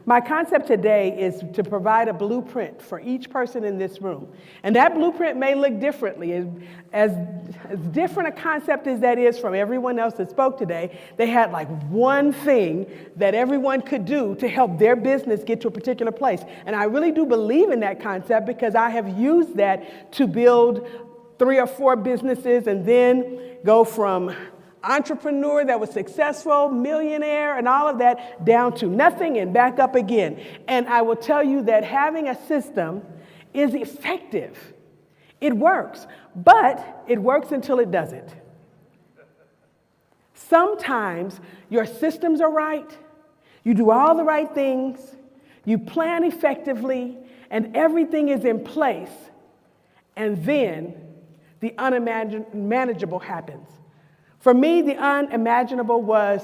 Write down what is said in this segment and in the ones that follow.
My concept today is to provide a blueprint for each person in this room. And that blueprint may look differently. As different a concept as that is from everyone else that spoke today, they had like one thing that everyone could do to help their business get to a particular place. And I really do believe in that concept because I have used that to build 3 or 4 businesses and then go from entrepreneur that was successful, millionaire, and all of that, down to nothing and back up again. And I will tell you that having a system is effective. It works, but it works until it doesn't. Sometimes your systems are right, you do all the right things, you plan effectively, and everything is in place, and then the unmanageable happens. For me, the unimaginable was,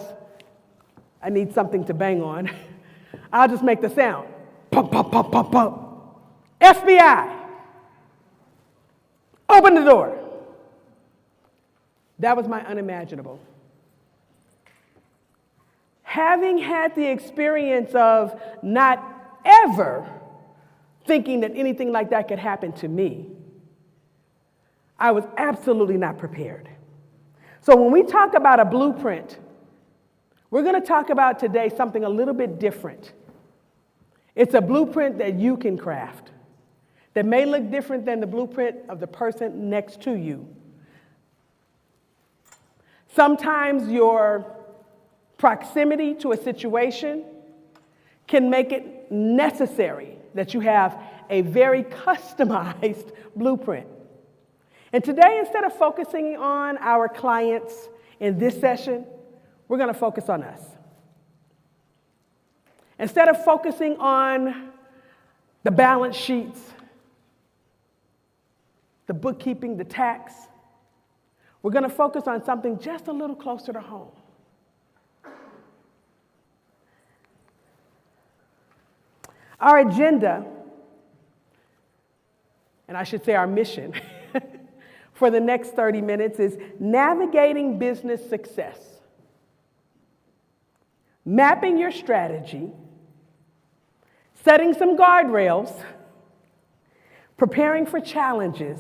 I need something to bang on. I'll just make the sound. Pump, pump, pump, pump, pump. FBI, open the door. That was my unimaginable. Having had the experience of not ever thinking that anything like that could happen to me, I was absolutely not prepared. So when we talk about a blueprint, we're going to talk about today something a little bit different. It's a blueprint that you can craft that may look different than the blueprint of the person next to you. Sometimes your proximity to a situation can make it necessary that you have a very customized blueprint. And today, instead of focusing on our clients in this session, we're going to focus on us. Instead of focusing on the balance sheets, the bookkeeping, the tax, we're going to focus on something just a little closer to home. Our agenda, and I should say our mission, for the next 30 minutes is navigating business success, mapping your strategy, setting some guardrails, preparing for challenges,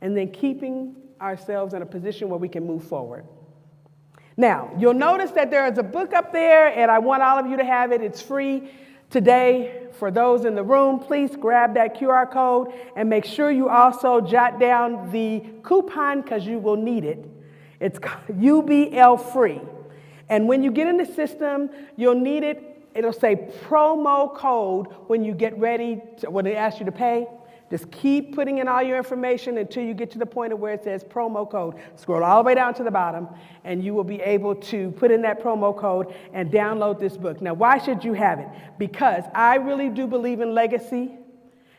and then keeping ourselves in a position where we can move forward. Now, you'll notice that there is a book up there, and I want all of you to have it. It's free. Today, for those in the room, please grab that QR code and make sure you also jot down the coupon because you will need it. It's UBL free. And when you get in the system, you'll need it. It'll say promo code when you get ready, when they ask you to pay. Just keep putting in all your information until you get to the point of where it says promo code. Scroll all the way down to the bottom, and you will be able to put in that promo code and download this book. Now, why should you have it? Because I really do believe in legacy.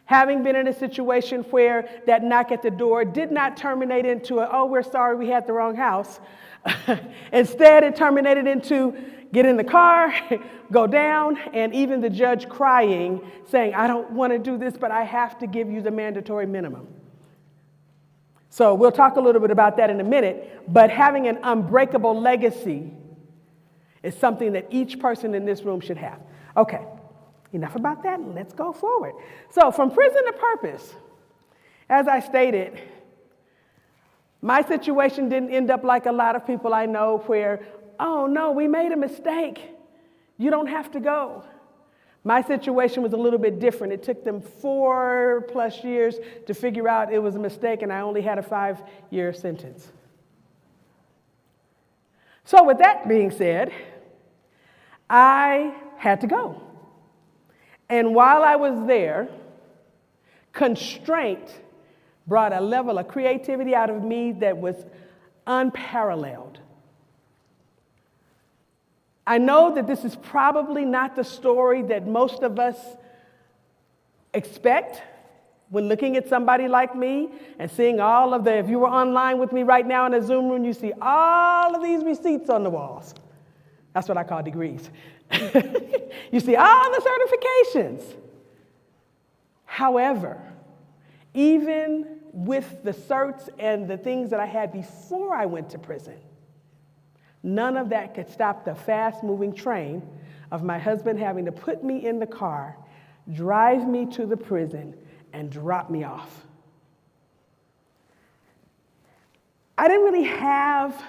Having been in a situation where that knock at the door did not terminate into oh, we're sorry, we had the wrong house. Instead, it terminated into get in the car, go down, and even the judge crying, saying, I don't want to do this, but I have to give you the mandatory minimum. So we'll talk a little bit about that in a minute, but having an unbreakable legacy is something that each person in this room should have. Okay, enough about that, let's go forward. So from prison to purpose, as I stated, my situation didn't end up like a lot of people I know where, oh no, we made a mistake. You don't have to go. My situation was a little bit different. It took them 4+ years to figure out it was a mistake, and I only had a 5-year sentence. So with that being said, I had to go. And while I was there, constraint brought a level of creativity out of me that was unparalleled. I know that this is probably not the story that most of us expect when looking at somebody like me and seeing all of the, if you were online with me right now in a Zoom room, you see all of these receipts on the walls. That's what I call degrees. You see all the certifications. However, even with the certs and the things that I had before I went to prison, none of that could stop the fast-moving train of my husband having to put me in the car, drive me to the prison, and drop me off. I didn't really have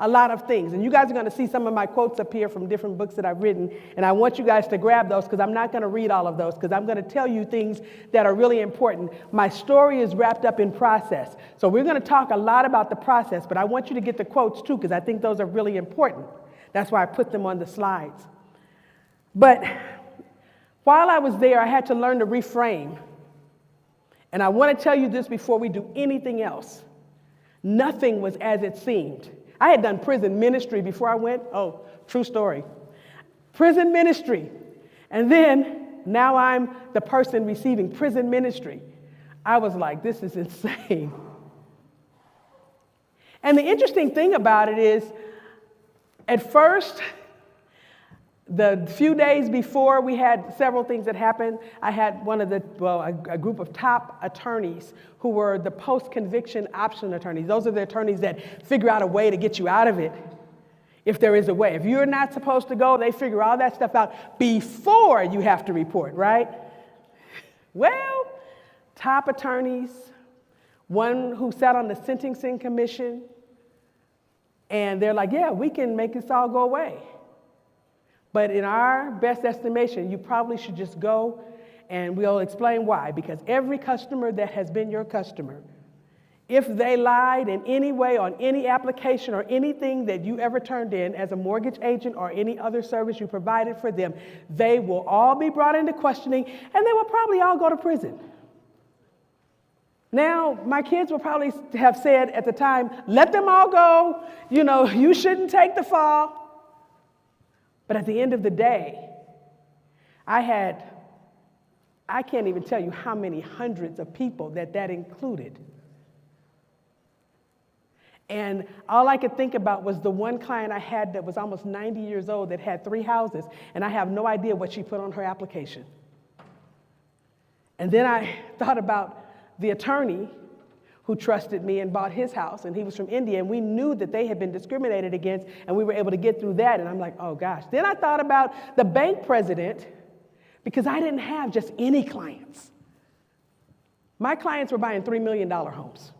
a lot of things, and you guys are going to see some of my quotes up here from different books that I've written, and I want you guys to grab those because I'm not going to read all of those because I'm going to tell you things that are really important. My story is wrapped up in process, so we're going to talk a lot about the process, but I want you to get the quotes too because I think those are really important. That's why I put them on the slides. But while I was there, I had to learn to reframe, and I want to tell you this before we do anything else. Nothing was as it seemed. I had done prison ministry before I went. Oh, true story. Prison ministry. And then now I'm the person receiving prison ministry. I was like, this is insane. And the interesting thing about it is, at first, the few days before, we had several things that happened. I had a group of top attorneys who were the post-conviction option attorneys. Those are the attorneys that figure out a way to get you out of it if there is a way. If you're not supposed to go, they figure all that stuff out before you have to report, right? Well, top attorneys, one who sat on the sentencing commission, and they're like, yeah, we can make this all go away. But in our best estimation, you probably should just go, and we'll explain why. Because every customer that has been your customer, if they lied in any way on any application or anything that you ever turned in as a mortgage agent or any other service you provided for them, they will all be brought into questioning, and they will probably all go to prison. Now, my kids will probably have said at the time, let them all go. You shouldn't take the fall. But at the end of the day, I can't even tell you how many hundreds of people that included. And all I could think about was the one client I had that was almost 90 years old that had 3 houses, and I have no idea what she put on her application. And then I thought about the attorney who trusted me and bought his house, and he was from India, and we knew that they had been discriminated against, and we were able to get through that, and I'm like, oh gosh. Then I thought about the bank president, because I didn't have just any clients. My clients were buying $3 million homes.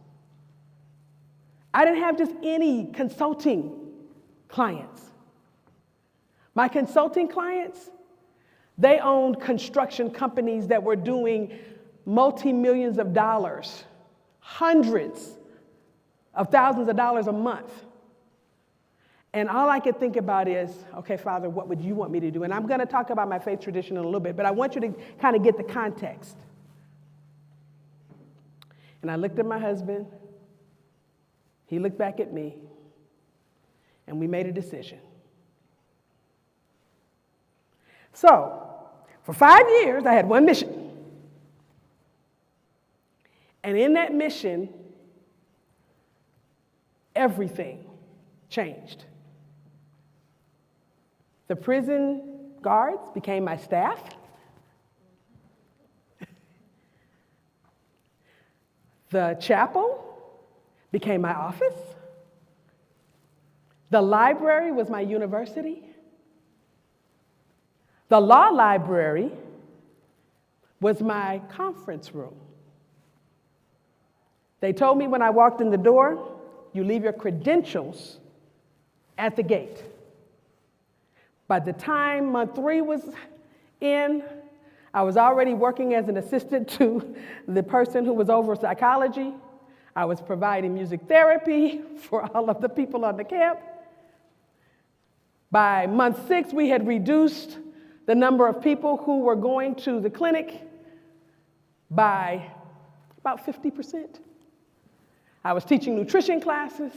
I didn't have just any consulting clients. My consulting clients, they owned construction companies that were doing multi-millions of dollars, hundreds of thousands of dollars a month. And all I could think about is, okay, Father, what would you want me to do? And I'm going to talk about my faith tradition in a little bit, but I want you to kind of get the context. And I looked at my husband. He looked back at me. And we made a decision. So, for 5 years, I had one mission. And in that mission, everything changed. The prison guards became my staff. The chapel became my office. The library was my university. The law library was my conference room. They told me when I walked in the door, you leave your credentials at the gate. By the time month 3 was in, I was already working as an assistant to the person who was over psychology. I was providing music therapy for all of the people on the camp. By month 6, we had reduced the number of people who were going to the clinic by about 50%. I was teaching nutrition classes.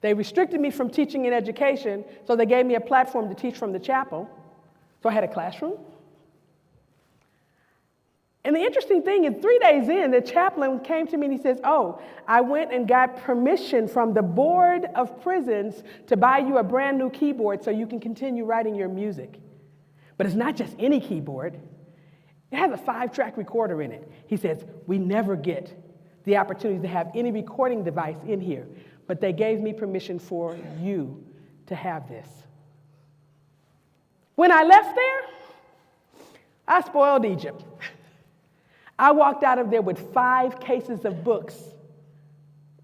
They restricted me from teaching in education, so they gave me a platform to teach from the chapel. So I had a classroom. And the interesting thing is, 3 days in, the chaplain came to me and he says, oh, I went and got permission from the board of prisons to buy you a brand new keyboard so you can continue writing your music. But it's not just any keyboard. It has a 5-track recorder in it. He says, we never get the opportunity to have any recording device in here, but they gave me permission for you to have this. When I left there, I spoiled Egypt. I walked out of there with 5 cases of books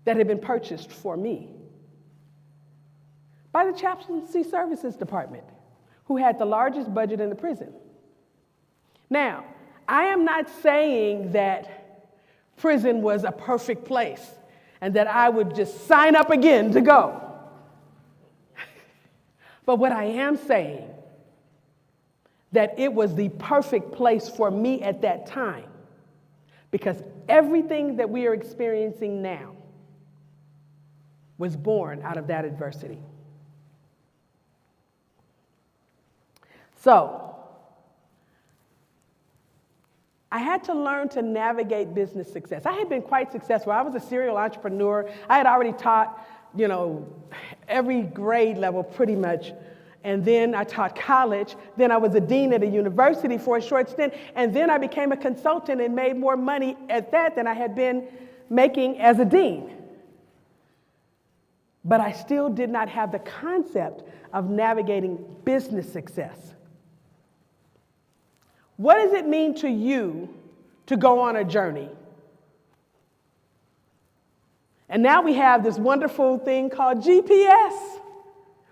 that had been purchased for me by the Chaplaincy Services Department, who had the largest budget in the prison. Now, I am not saying that prison was a perfect place and that I would just sign up again to go. But what I am saying, that it was the perfect place for me at that time, because everything that we are experiencing now was born out of that adversity. So, I had to learn to navigate business success. I had been quite successful. I was a serial entrepreneur. I had already taught, every grade level pretty much. And then I taught college. Then I was a dean at a university for a short stint. And then I became a consultant and made more money at that than I had been making as a dean. But I still did not have the concept of navigating business success. What does it mean to you to go on a journey? And now we have this wonderful thing called GPS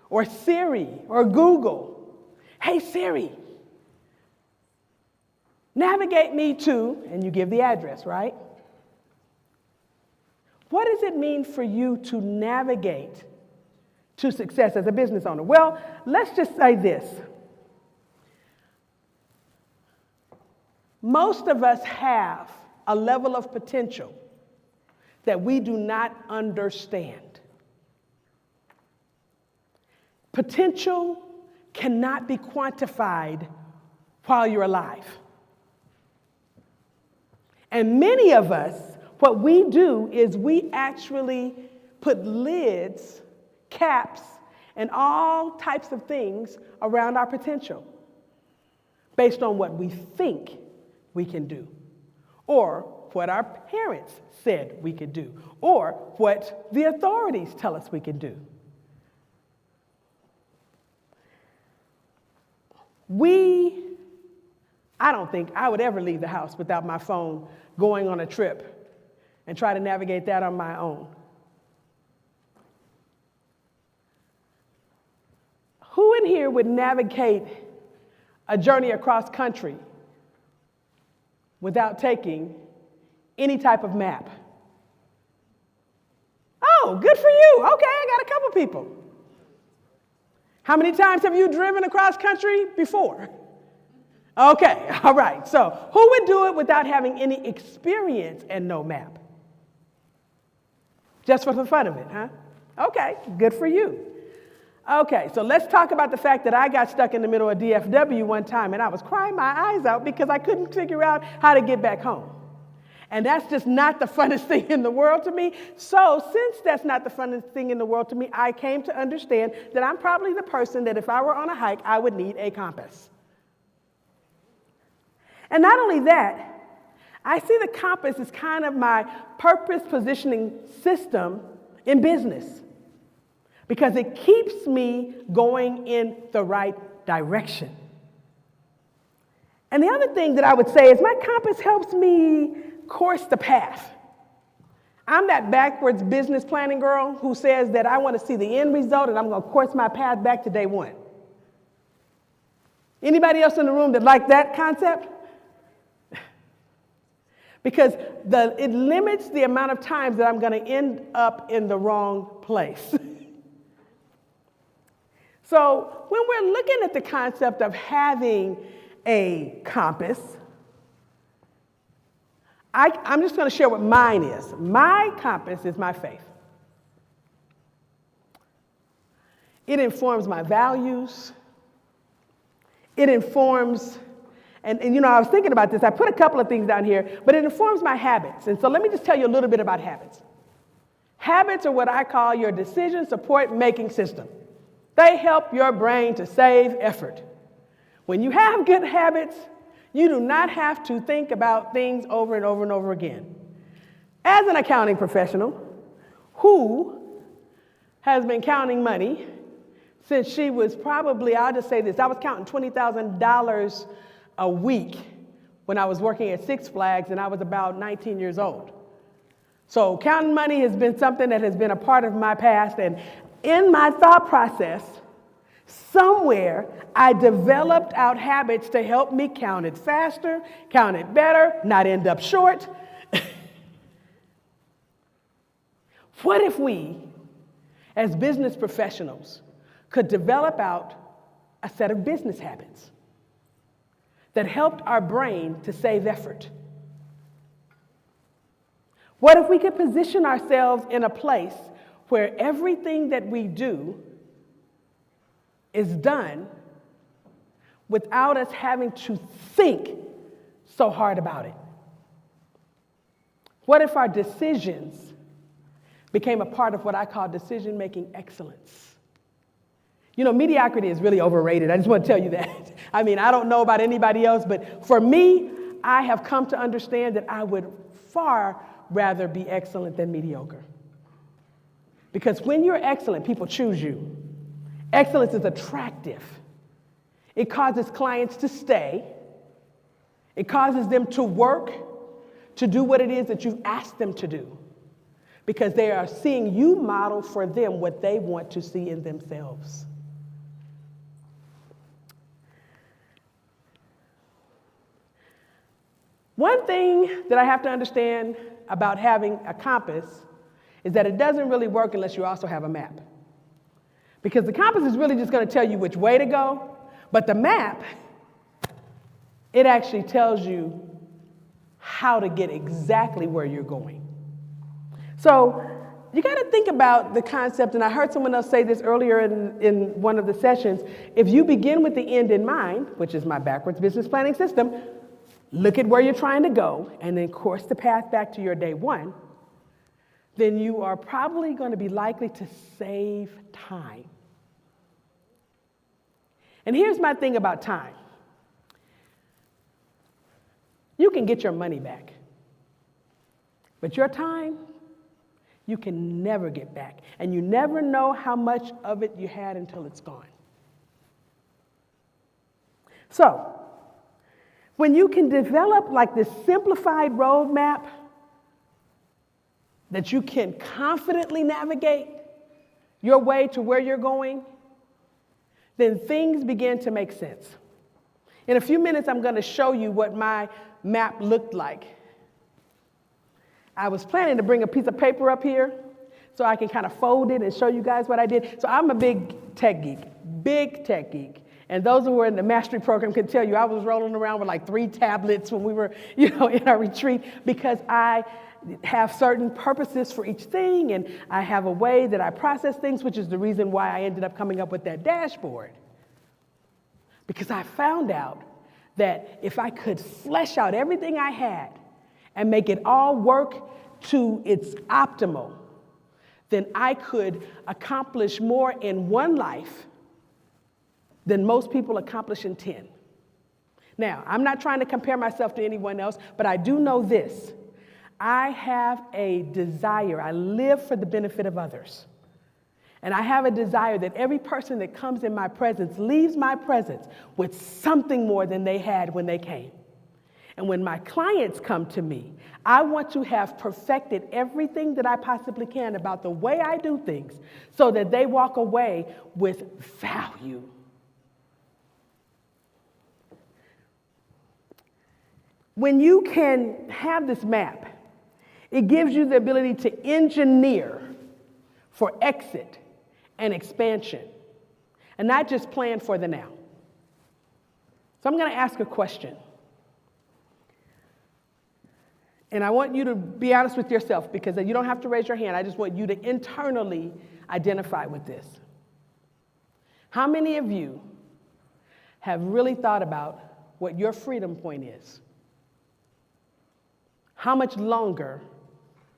or Siri or Google. Hey Siri, navigate me to, and you give the address, right? What does it mean for you to navigate to success as a business owner? Well, let's just say this. Most of us have a level of potential that we do not understand. Potential cannot be quantified while you're alive. And many of us, what we do is we actually put lids, caps, and all types of things around our potential based on what we think we can do, or what our parents said we could do, or what the authorities tell us we can do. I don't think I would ever leave the house without my phone going on a trip and try to navigate that on my own. Who in here would navigate a journey across country without taking any type of map? Oh, good for you. Okay, I got a couple people. How many times have you driven across country before? Okay, all right. So who would do it without having any experience and no map? Just for the fun of it, huh? Okay, good for you. Okay, so let's talk about the fact that I got stuck in the middle of DFW one time and I was crying my eyes out because I couldn't figure out how to get back home. And that's just not the funnest thing in the world to me. So since that's not the funnest thing in the world to me, I came to understand that I'm probably the person that if I were on a hike, I would need a compass. And not only that, I see the compass as kind of my purpose positioning system in business because it keeps me going in the right direction. And the other thing that I would say is my compass helps me course the path. I'm that backwards business planning girl who says that I want to see the end result and I'm going to course my path back to day one. Anybody else in the room that like that concept? Because it limits the amount of times that I'm going to end up in the wrong place. So when we're looking at the concept of having a compass, I'm just going to share what mine is. My compass is my faith. It informs my values. It informs, and I was thinking about this. I put a couple of things down here, but it informs my habits. And so let me just tell you a little bit about habits. Habits are what I call your decision support making system. They help your brain to save effort. When you have good habits, you do not have to think about things over and over and over again. As an accounting professional who has been counting money since she was probably, I'll just say this, I was counting $20,000 a week when I was working at Six Flags, and I was about 19 years old. So counting money has been something that has been a part of my past, and in my thought process, somewhere I developed out habits to help me count it faster, count it better, not end up short. What if we, as business professionals, could develop out a set of business habits that helped our brain to save effort? What if we could position ourselves in a place where everything that we do is done without us having to think so hard about it? What if our decisions became a part of what I call decision-making excellence? You know, mediocrity is really overrated. I just want to tell you that. I mean, I don't know about anybody else, but for me, I have come to understand that I would far rather be excellent than mediocre. Because when you're excellent, people choose you. Excellence is attractive. It causes clients to stay. It causes them to work, to do what it is that you've asked them to do, because they are seeing you model for them what they want to see in themselves. One thing that I have to understand about having a compass is that it doesn't really work unless you also have a map. Because the compass is really just going to tell you which way to go, but the map, it actually tells you how to get exactly where you're going. So you got to think about the concept, and I heard someone else say this earlier in one of the sessions. If you begin with the end in mind, which is my backwards business planning system, look at where you're trying to go, and then course the path back to your day one, then you are probably going to be likely to save time. And here's my thing about time. You can get your money back, but your time, you can never get back. And you never know how much of it you had until it's gone. So, when you can develop like this simplified roadmap that you can confidently navigate your way to where you're going, then things begin to make sense. In a few minutes, I'm going to show you what my map looked like. I was planning to bring a piece of paper up here so I can kind of fold it and show you guys what I did. So I'm a big tech geek. And those who were in the mastery program can tell you I was rolling around with like 3 tablets when we were, in our retreat, because I have certain purposes for each thing, and I have a way that I process things, which is the reason why I ended up coming up with that dashboard. Because I found out that if I could flesh out everything I had and make it all work to its optimal, then I could accomplish more in one life than most people accomplish in 10. Now, I'm not trying to compare myself to anyone else, but I do know this. I have a desire. I live for the benefit of others. And I have a desire that every person that comes in my presence leaves my presence with something more than they had when they came. And when my clients come to me, I want to have perfected everything that I possibly can about the way I do things so that they walk away with value. When you can have this map, it gives you the ability to engineer for exit and expansion, and not just plan for the now. So I'm going to ask a question. And I want you to be honest with yourself, because you don't have to raise your hand. I just want you to internally identify with this. How many of you have really thought about what your freedom point is? How much longer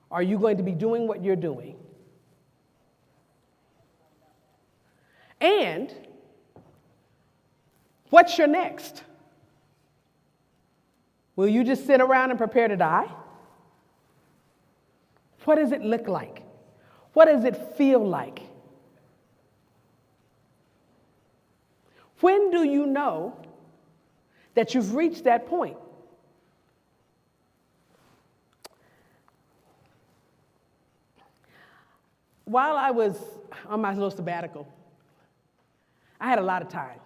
are you going to be doing what you're doing? And what's your next? Will you just sit around and prepare to die? What does it look like? What does it feel like? When do you know that you've reached that point? While I was on my little sabbatical, I had a lot of time.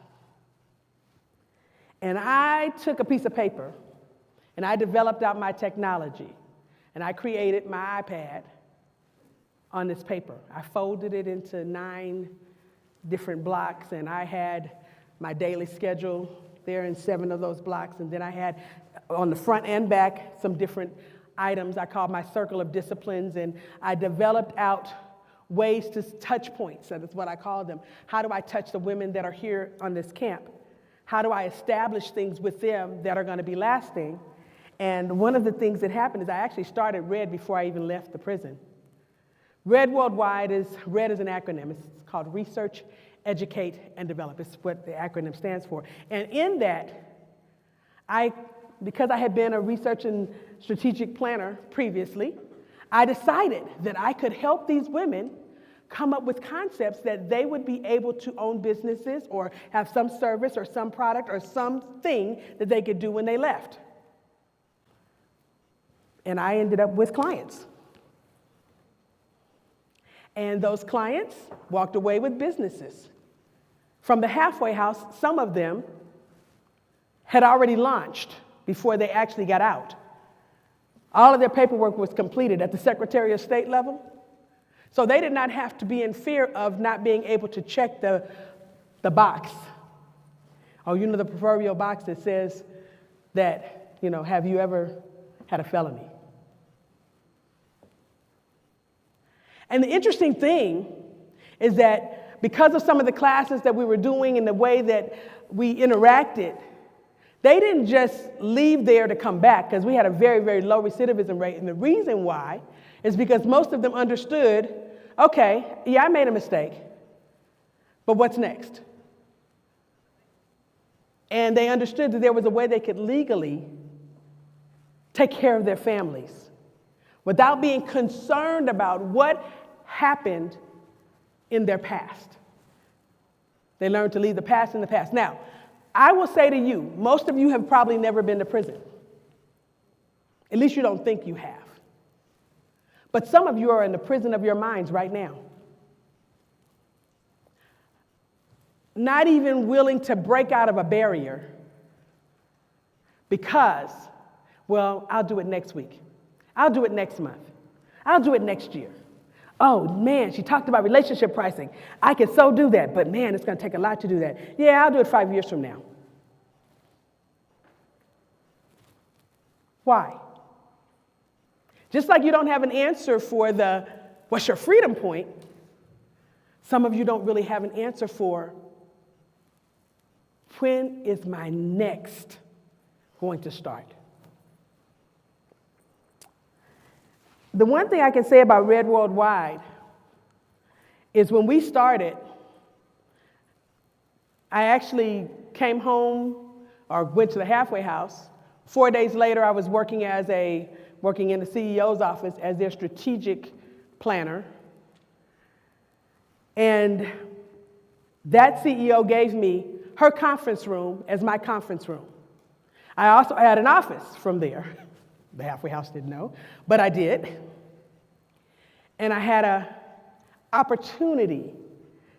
And I took a piece of paper and I developed out my technology and I created my iPad on this paper. I folded it into 9 different blocks and I had my daily schedule there in 7 of those blocks. And then I had on the front and back some different items I called my circle of disciplines, and I developed out ways to touch points. That's what I call them. How do I touch the women that are here on this camp? How do I establish things with them that are going to be lasting? And one of the things that happened is I actually started RED before I even left the prison. RED Worldwide is an acronym. It's called Research, Educate, and Develop. It's what the acronym stands for. And in that, because I had been a research and strategic planner previously, I decided that I could help these women come up with concepts that they would be able to own businesses or have some service or some product or something that they could do when they left. And I ended up with clients. And those clients walked away with businesses. From the halfway house, some of them had already launched before they actually got out. All of their paperwork was completed at the Secretary of State level. So they did not have to be in fear of not being able to check the box. Oh, you know, the proverbial box that says that, you know, have you ever had a felony? And the interesting thing is that because of some of the classes that we were doing and the way that we interacted, they didn't just leave there to come back, because we had a very, very low recidivism rate. And the reason why is because most of them understood, okay, yeah, I made a mistake, but what's next? And they understood that there was a way they could legally take care of their families without being concerned about what happened in their past. They learned to leave the past in the past. Now, I will say to you, most of you have probably never been to prison. At least you don't think you have. But some of you are in the prison of your minds right now. Not even willing to break out of a barrier because, well, I'll do it next week. I'll do it next month. I'll do it next year. Oh, man, she talked about relationship pricing. I can so do that, but man, it's going to take a lot to do that. Yeah, I'll do it 5 years from now. Why? Just like you don't have an answer for what's your freedom point, some of you don't really have an answer for when is my next going to start? The one thing I can say about RED Worldwide is when we started, I actually came home or went to the halfway house. 4 days later, I was working in the CEO's office as their strategic planner. And that CEO gave me her conference room as my conference room. I also had an office from there. The halfway house didn't know, but I did. And I had an opportunity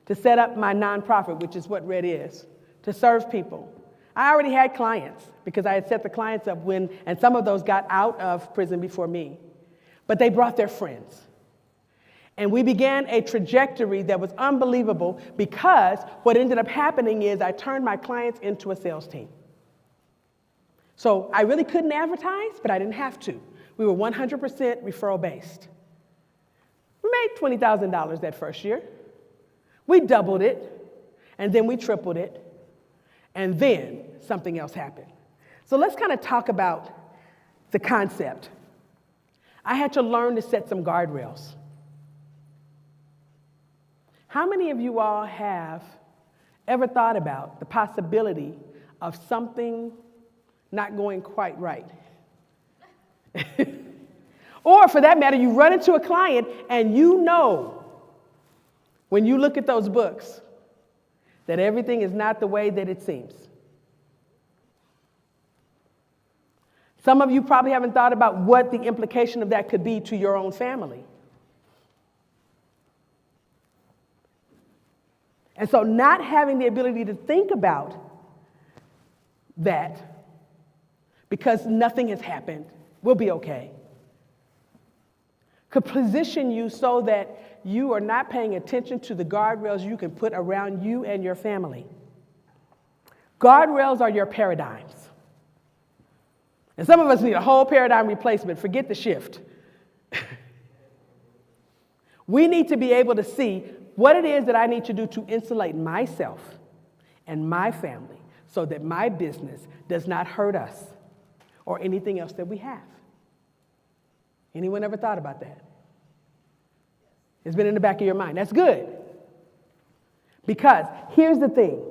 to set up my nonprofit, which is what RED is, to serve people. I already had clients because I had set the clients up and some of those got out of prison before me, but they brought their friends. And we began a trajectory that was unbelievable because what ended up happening is I turned my clients into a sales team. So I really couldn't advertise, but I didn't have to. We were 100% referral based. We made $20,000 that first year. We doubled it, and then we tripled it, and then something else happened. So let's kind of talk about the concept. I had to learn to set some guardrails. How many of you all have ever thought about the possibility of something not going quite right? Or for that matter, you run into a client and you know when you look at those books that everything is not the way that it seems. Some of you probably haven't thought about what the implication of that could be to your own family. And so not having the ability to think about that, because nothing has happened, we'll be okay, could position you so that you are not paying attention to the guardrails you can put around you and your family. Guardrails are your paradigms. And some of us need a whole paradigm replacement. Forget the shift. We need to be able to see what it is that I need to do to insulate myself and my family so that my business does not hurt us or anything else that we have. Anyone ever thought about that? It's been in the back of your mind. That's good. Because here's the thing.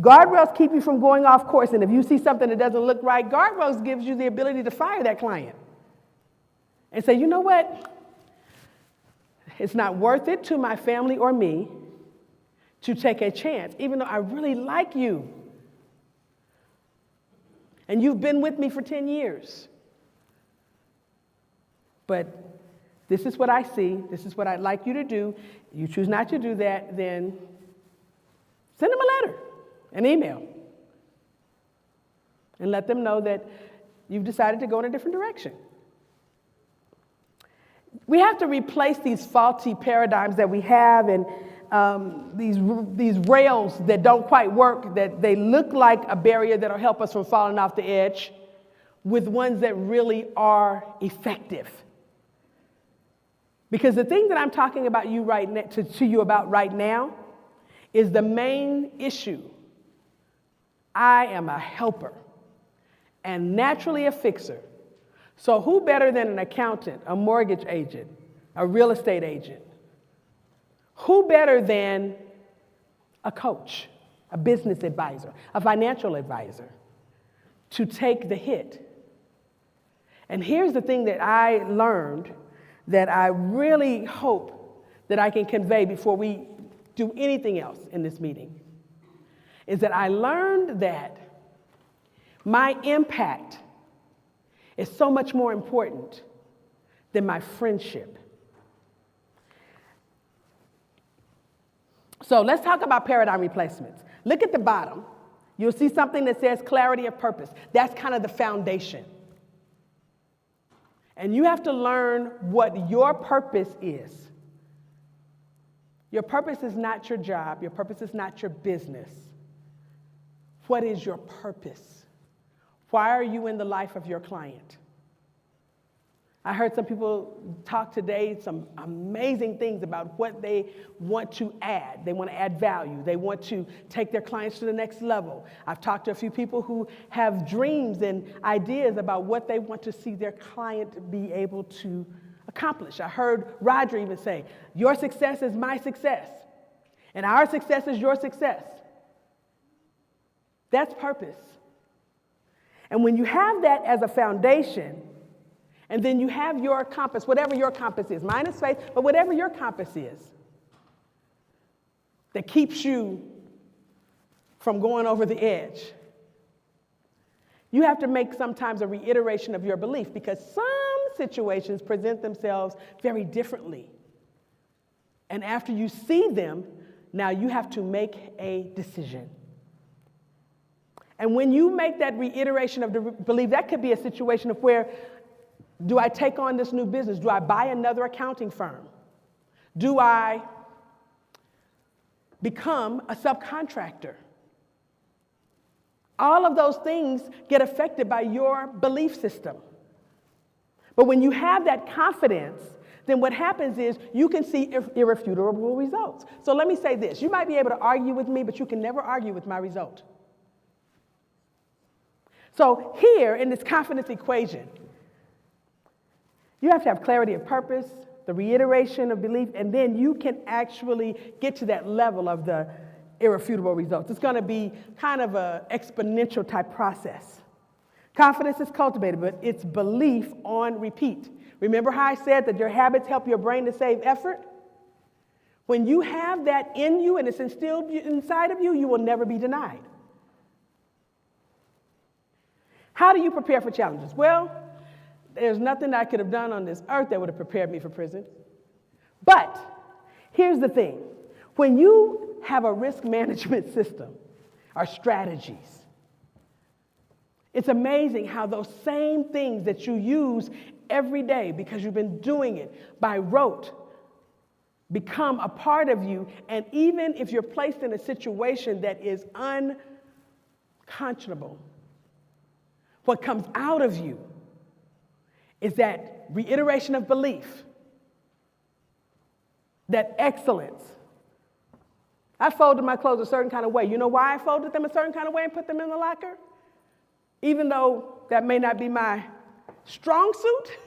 Guardrails keep you from going off course, and if you see something that doesn't look right, guardrails gives you the ability to fire that client and say, you know what? It's not worth it to my family or me to take a chance, even though I really like you. And you've been with me for 10 years. But this is what I see. This is what I'd like you to do. You choose not to do that, then send them a letter, an email, and let them know that you've decided to go in a different direction. We have to replace these faulty paradigms that we have and these rails that don't quite work, that they look like a barrier that'll help us from falling off the edge, with ones that really are effective. Because the thing that I'm talking about you to you about right now is the main issue. I am a helper and naturally a fixer. So who better than an accountant, a mortgage agent, a real estate agent? Who better than a coach, a business advisor, a financial advisor to take the hit? And here's the thing that I learned that I really hope that I can convey before we do anything else in this meeting, is that I learned that my impact is so much more important than my friendship. So let's talk about paradigm replacements. Look at the bottom. You'll see something that says clarity of purpose. That's kind of the foundation. And you have to learn what your purpose is. Your purpose is not your job. Your purpose is not your business. What is your purpose? Why are you in the life of your client? I heard some people talk today some amazing things about what they want to add. They want to add value. They want to take their clients to the next level. I've talked to a few people who have dreams and ideas about what they want to see their client be able to accomplish. I heard Roger even say, your success is my success, and our success is your success. That's purpose. And when you have that as a foundation, and then you have your compass, whatever your compass is, mine is faith, but whatever your compass is, that keeps you from going over the edge, you have to make sometimes a reiteration of your belief, because some situations present themselves very differently. And after you see them, now you have to make a decision. And when you make that reiteration of the belief, that could be a situation of where, do I take on this new business? Do I buy another accounting firm? Do I become a subcontractor? All of those things get affected by your belief system. But when you have that confidence, then what happens is you can see irrefutable results. So let me say this. You might be able to argue with me, but you can never argue with my result. So here in this confidence equation, you have to have clarity of purpose, the reiteration of belief, and then you can actually get to that level of the irrefutable results. It's going to be kind of an exponential type process. Confidence is cultivated, but it's belief on repeat. Remember how I said that your habits help your brain to save effort? When you have that in you and it's instilled inside of you, you will never be denied. How do you prepare for challenges? Well, there's nothing I could have done on this earth that would have prepared me for prison. But here's the thing. When you have a risk management system or strategies, it's amazing how those same things that you use every day because you've been doing it by rote become a part of you. And even if you're placed in a situation that is unconscionable, what comes out of you is that reiteration of belief, that excellence. I folded my clothes a certain kind of way. You know why I folded them a certain kind of way and put them in the locker? Even though that may not be my strong suit,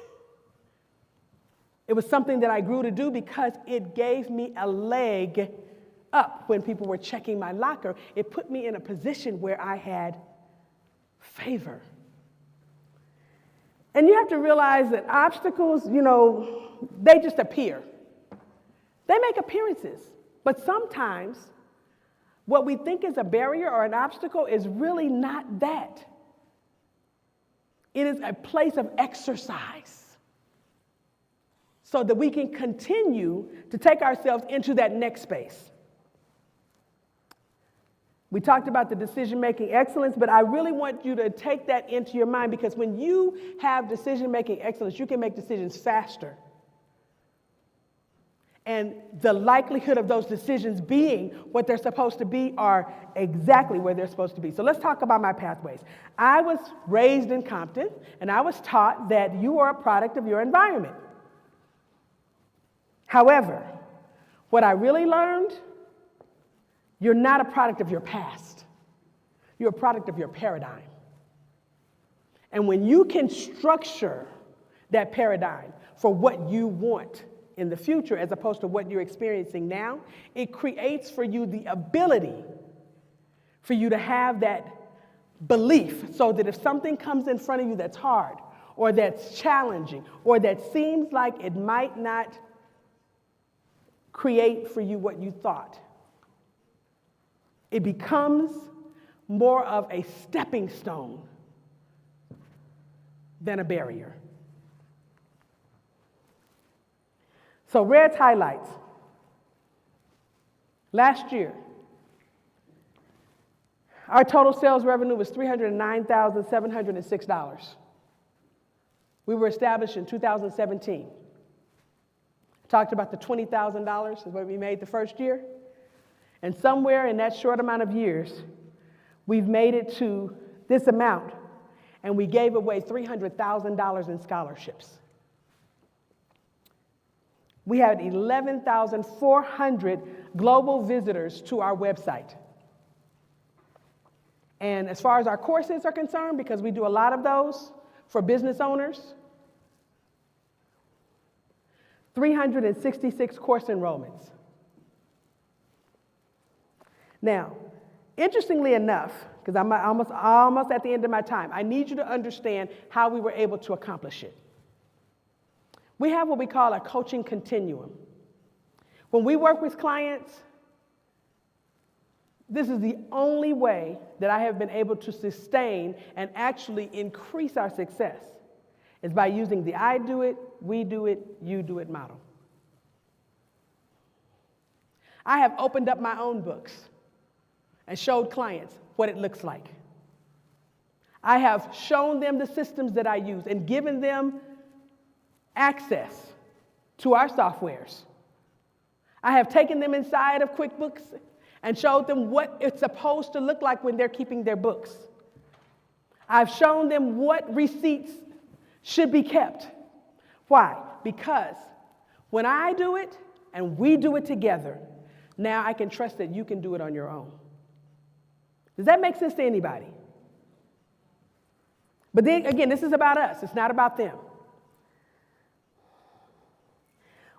it was something that I grew to do because it gave me a leg up when people were checking my locker. It put me in a position where I had favor. And you have to realize that obstacles, they just appear. They make appearances. But sometimes what we think is a barrier or an obstacle is really not that. It is a place of exercise so that we can continue to take ourselves into that next space. We talked about the decision-making excellence, but I really want you to take that into your mind because when you have decision-making excellence, you can make decisions faster. And the likelihood of those decisions being what they're supposed to be are exactly where they're supposed to be. So let's talk about my pathways. I was raised in Compton, and I was taught that you are a product of your environment. However, what I really learned, you're not a product of your past. You're a product of your paradigm. And when you can structure that paradigm for what you want in the future as opposed to what you're experiencing now, it creates for you the ability for you to have that belief so that if something comes in front of you that's hard or that's challenging or that seems like it might not create for you what you thought, it becomes more of a stepping stone than a barrier. So Red's highlights. Last year, our total sales revenue was $309,706. We were established in 2017. I talked about the $20,000 is what we made the first year. And somewhere in that short amount of years, we've made it to this amount, and we gave away $300,000 in scholarships. We had 11,400 global visitors to our website. And as far as our courses are concerned, because we do a lot of those for business owners, 366 course enrollments. Now, interestingly enough, because I'm almost at the end of my time, I need you to understand how we were able to accomplish it. We have what we call a coaching continuum. When we work with clients, this is the only way that I have been able to sustain and actually increase our success is by using the I do it, we do it, you do it model. I have opened up my own books and showed clients what it looks like. I have shown them the systems that I use and given them access to our softwares. I have taken them inside of QuickBooks and showed them what it's supposed to look like when they're keeping their books. I've shown them what receipts should be kept. Why? Because when I do it and we do it together, now I can trust that you can do it on your own. Does that make sense to anybody? But then again, this is about us. It's not about them.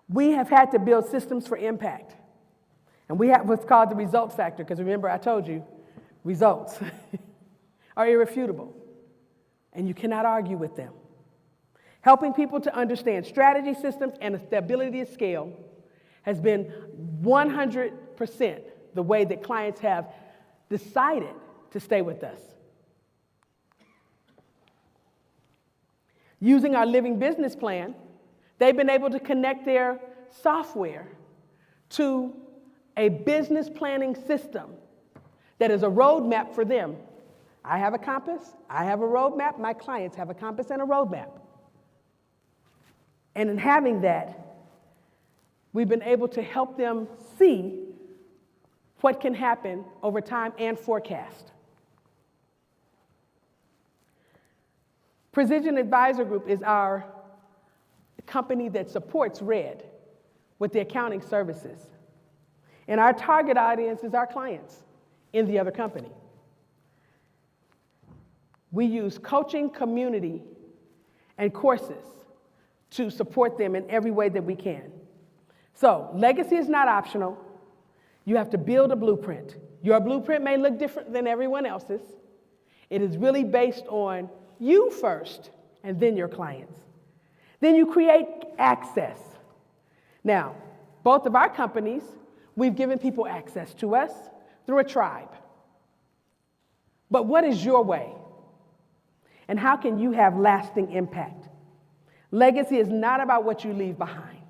We have had to build systems for impact. And we have what's called the result factor, because remember I told you, results are irrefutable, and you cannot argue with them. Helping people to understand strategy systems and the ability to scale has been 100% the way that clients have decided to stay with us. Using our living business plan, they've been able to connect their software to a business planning system that is a roadmap for them. I have a compass, I have a roadmap, my clients have a compass and a roadmap. And in having that, we've been able to help them see what can happen over time and forecast. Precision Advisor Group is our company that supports RED with the accounting services. And our target audience is our clients in the other company. We use coaching, community, and courses to support them in every way that we can. So, legacy is not optional. You have to build a blueprint. Your blueprint may look different than everyone else's. It is really based on you first, and then your clients. Then you create access. Now, both of our companies, we've given people access to us through a tribe. But what is your way? And how can you have lasting impact? Legacy is not about what you leave behind.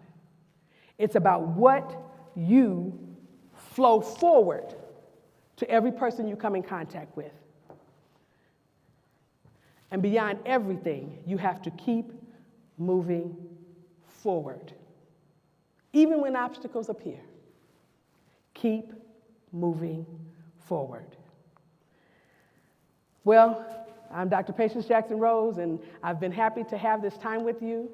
It's about what you flow forward to every person you come in contact with. And beyond everything, you have to keep moving forward. Even when obstacles appear, keep moving forward. Well, I'm Dr. Patience Jackson Rose, and I've been happy to have this time with you.